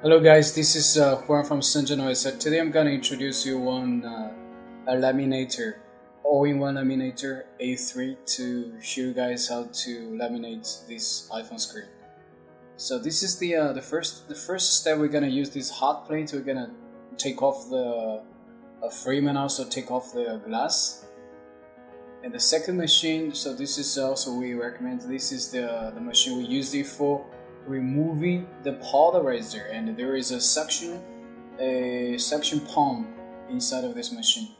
Hello guys, this is Huafa from Shenzhen. Today I'm gonna introduce you on a laminator, all-in-one laminator A3 to show you guys how to laminate this iPhone screen. So this is the first step. We're gonna use this hot plate. We're gonna take off the frame and also take off the glass. And the second machine, so this is also we recommend. This is the machine we use it for removing the polarizer, and there is a suction pump inside of this machine,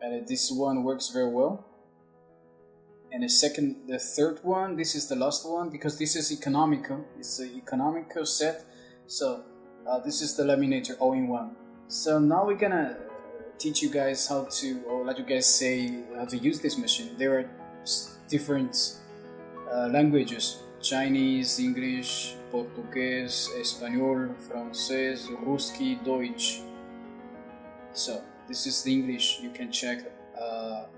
and this one works very well. And the third one, this is the last one because this is economical. It's an economical set. So this is the laminator all-in-one. So now we're gonna teach you guys how to, or let you guys say how to use this machine. There are different languages: Chinese, English, Portuguese, Espanol, Francés, Ruski, Deutsch. So this is the English. You can check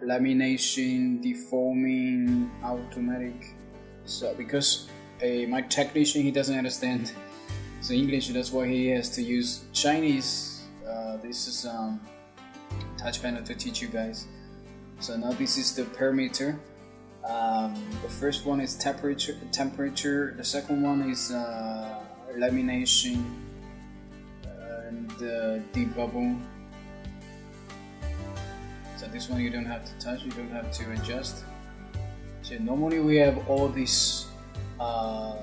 lamination, deforming, automatic. So because my technician, he doesn't understand the English, that's why he has to use Chinese. This is touch panel to teach you guys. So now this is the parameter. The first one is temperature. The second one is lamination and debubble. So this one you don't have to touch, you don't have to adjust. So normally we have all these the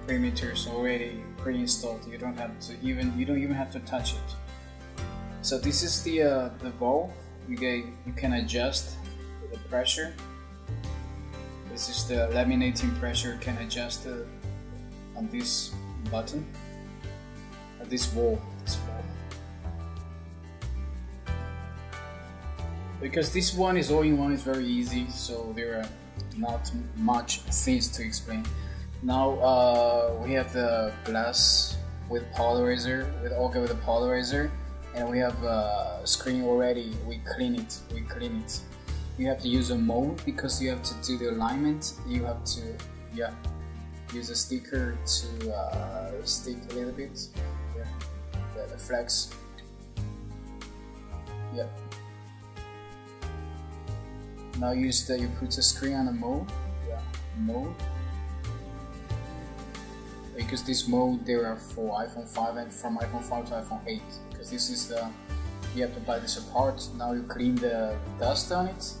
parameters already pre-installed. You don't even have to touch it. So this is the valve. You can adjust the pressure. This is the laminating pressure. You can adjust on this button, this valve. Because this one is all-in-one, is very easy, so there are not much things to explain. Now we have the glass with polarizer, with the polarizer, and we have a screen already. We clean it. You have to use a mold because you have to do the alignment. You have to use a sticker to stick a little bit. The flex. Now you put the screen on the mold. Mold. Because this mold there are for iPhone 5 and from iPhone 5 to iPhone 8. Because this is you have to buy this apart. Now you clean the dust on it.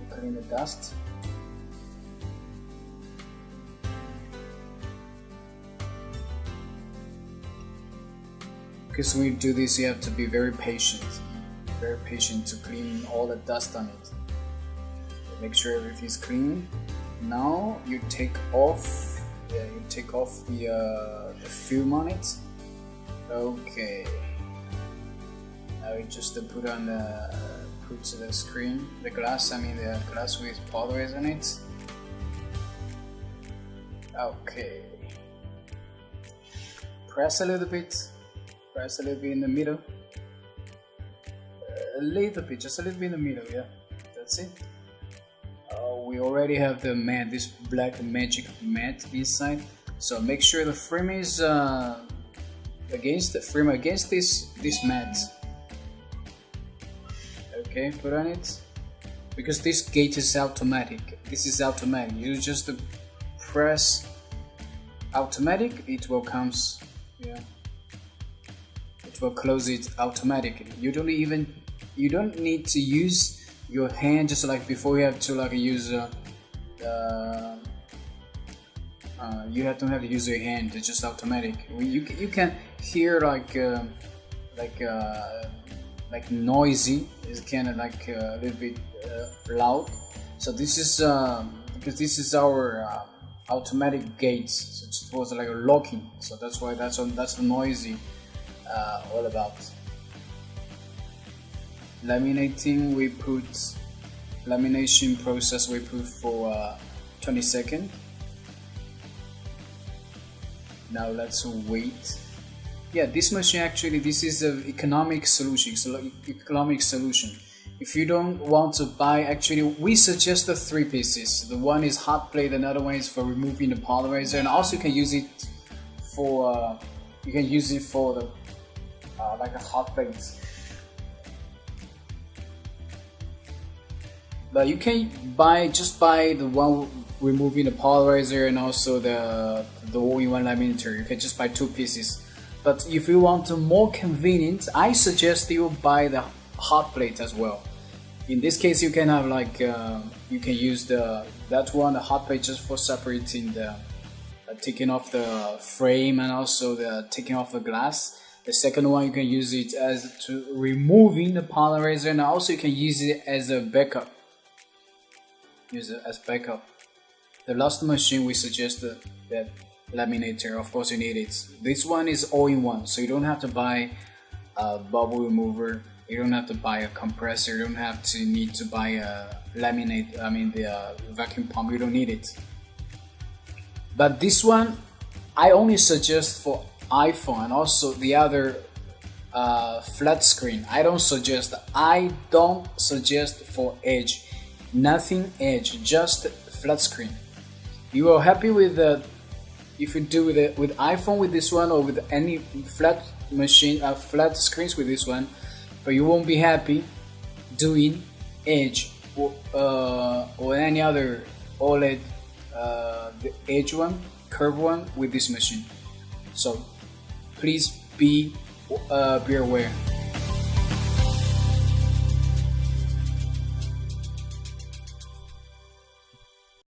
You clean the dust. Because when you do this, you have to be very patient. Very patient to clean all the dust on it. Make sure everything's clean. Now you take off the film on it. Okay. Now you just put the screen, the glass with polarizer on it. Okay. Press a little bit in the middle. Just a little bit in the middle. Yeah, that's it. We already have the mat, this black magic mat inside. So make sure the frame is against this mat. Okay, put on it. Because this gate is automatic. This is automatic. You just press automatic. It will comes. Yeah. It will close it automatically. You don't need to use your hand, just like before. You have to use you don't have to use your hand. It's just automatic. You can hear like noisy. It's kind of like a little bit loud. So this is because this is our automatic gates. So it's supposed to like a locking. So that's why that's the noisy all about. Laminating, lamination process we put for 20 seconds. Now let's wait. Yeah, this machine actually, this is an economic solution. if you don't want to buy, actually we suggest the 3 pieces. The one is hot plate, another one is for removing the polarizer, and also you can use it for the like a hot plate. But you can just buy the one removing the polarizer and also the all-in-one laminator. You can just buy 2 pieces. But if you want more convenient, I suggest you buy the hot plate as well. In this case, you can have like you can use that one, the hot plate, just for separating the taking off the frame and also the taking off the glass. The second one, you can use it as to removing the polarizer, and also you can use it as a backup. Use it as backup. The last machine we suggest that laminator. Of course, you need it. This one is all-in-one, so you don't have to buy a bubble remover. You don't have to buy a compressor. You don't need to buy a laminate. I mean the vacuum pump. You don't need it. But this one, I only suggest for iPhone and also the other flat screen. I don't suggest for Edge. Nothing Edge, just flat screen. You are happy with the if you do with iPhone with this one, or with any flat machine, flat screens with this one, but you won't be happy doing Edge or any other OLED, the Edge one, curved one with this machine. So please be aware.